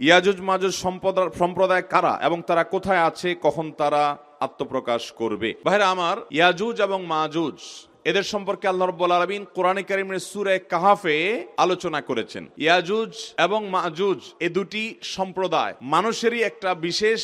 ইয়াজুজ মাজুজ সম্প্রদায় কারা এবং তারা কোথায় আছে, কখন তারা আত্মপ্রকাশ করবে? ভাইরা আমার, ইয়াজুজ এবং মাজুজ এদের সম্পর্কে আল্লাহ রাব্বুল আলামিন কোরআনে কারীমের সূরা কাহাফে আলোচনা করেছেন। ইয়াজুজ এবং মাজুজ এ দুটি সম্প্রদায় মানুষেরই একটা বিশেষ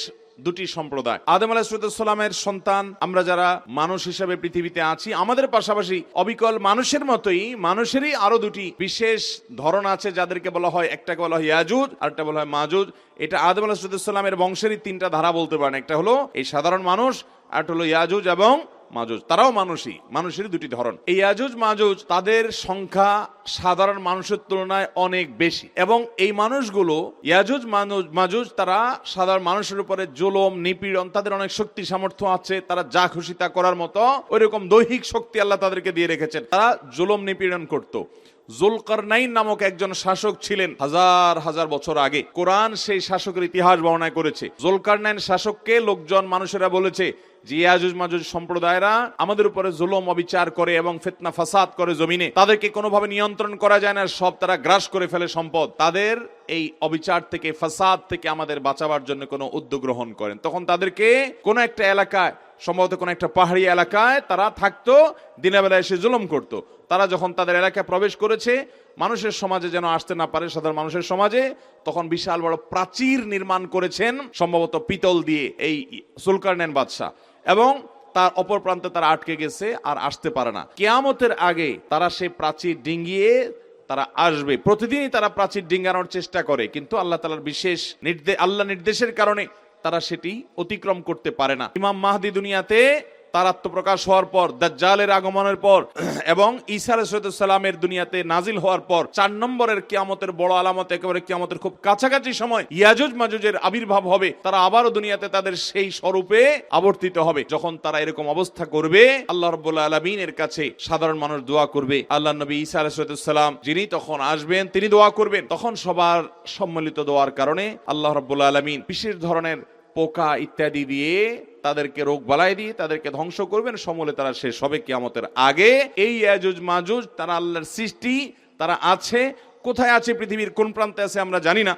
দুটি সম্প্রদায়। আদম আলাইহিস সালামের সন্তান আমরা যারা মানুষ হিসেবে পৃথিবীতে আছি, আমাদের পাশাপাশি অবিকল মানুষের মতোই মানুষেরই আরো দুটি বিশেষ ধরন আছে, যাদেরকে বলা হয়, একটাকে বলা হয় ইয়াজুজ আর একটা বলা হয় মাজুজ। এটা আদম আলাইহিস সালামের বংশেরই তিনটা ধারা বলতে পারেন। একটা হলো এই সাধারণ মানুষ, আর একটা হলো ইয়াজুজ এবং মাজুজ। তারাও মানুষেরই দুটি ধরন। এই ইয়াজুজ মাজুজ তাদের সংখ্যা সাধারণ মানুষের তুলনায় অনেক বেশি, এবং এই মানুষগুলো ইয়াজুজ মাজুজ তারা সাধারণ মানুষের উপরে জুলুম নিপীড়ন, তাদের অনেক শক্তি সামর্থ্য আছে, তারা যা খুশি তা করার মতো ওইরকম দৈহিক শক্তি আল্লাহ তাদেরকে দিয়ে রেখেছেন। তারা জুলুম নিপীড়ন করত। যুলকারনাইন নামক একজন শাসক ছিলেন হাজার হাজার বছর আগে। কোরআন সেই শাসকের ইতিহাস বর্ণনা করেছে। যুলকারনাইন শাসককে লোকজন মানুষেরা বলেছে যে ইয়াজুজ মাজুজ সম্প্রদায়রা আমাদের উপরে জুলুম অবিচার করে এবং ফিতনা ফাসাদ করে জমিনে, তাদেরকে কোনোভাবে নিয়ন্ত্রণ করা যায় না, সব তারা গ্রাস করে ফেলে সম্পদ। তাদের এই অবিচার থেকে, ফাসাদ থেকে আমাদের বাঁচাবার জন্য কোনো উদ্যোগ গ্রহণ করেন। তখন তাদেরকে কোনো একটা এলাকায়, সম্ভবত কোনো একটা পাহাড়ি এলাকায় তারা থাকতো, দিনের বেলায় এসে জুলুম করতো। তারা যখন তাদের এলাকায় প্রবেশ করেছে, মানুষের সমাজে যেন আসতে না পারে, সাধারণ মানুষের সমাজে, তখন বিশাল বড় প্রাচীর নির্মাণ করেছেন, সম্ভবত পিতল দিয়ে, এই যুলকারনাইন বাদশা, এবং তার অপর প্রান্তে তারা আটকে গেছে, আর আসতে পারে না। কিয়ামতের আগে তারা সেই প্রাচীর ডিঙ্গিয়ে তারা আসবে। প্রতিদিনই তারা প্রাচীর ডিঙ্গানোর চেষ্টা করে, কিন্তু আল্লাহ তাআলার বিশেষ নির্দেশের কারণে তারা সেটি অতিক্রম করতে পারে না। ইমাম মাহদি দুনিয়াতে তার আত্মপ্রকাশ হওয়ার পর, দাজ্জালের আগমনের পর এবং ঈসা আলাইহিস সালামের দুনিয়াতে নাজিল হওয়ার পর 4 নম্বরের কিয়ামতের বড় আলামত, একেবারে কিয়ামতের খুব কাছাকাছি সময় ইয়াজুজ মাজুজের আবির্ভাব হবে। তারা আবারও দুনিয়াতে তাদের সেই স্বরূপে আবর্তিত হবে। যখন তারা এরকম অবস্থা করবে, আল্লাহ রাব্বুল আলামিনের কাছে সাধারণ মানুষ দোয়া করবে। আল্লাহর নবী ঈসা আলাইহিস সালাম যিনি তখন আসবেন, তিনি দোয়া করবেন। তখন সবার সম্মিলিত দোয়ার কারণে আল্লাহ রাব্বুল আলামিন বিশেষ ধরনের পোকা ইত্যাদি দিয়ে, তাদেরকে রোগ বালাই দিয়ে তাদেরকে ধ্বংস করবেন। সমূলে তারা শেষ হবে কিয়ামতের আগে। এই ইয়াজুজ মাজুজ তারা আল্লাহর সৃষ্টি, তারা আছে। কোথায় আছে, পৃথিবীর কোন প্রান্তে আছে আমরা জানি না।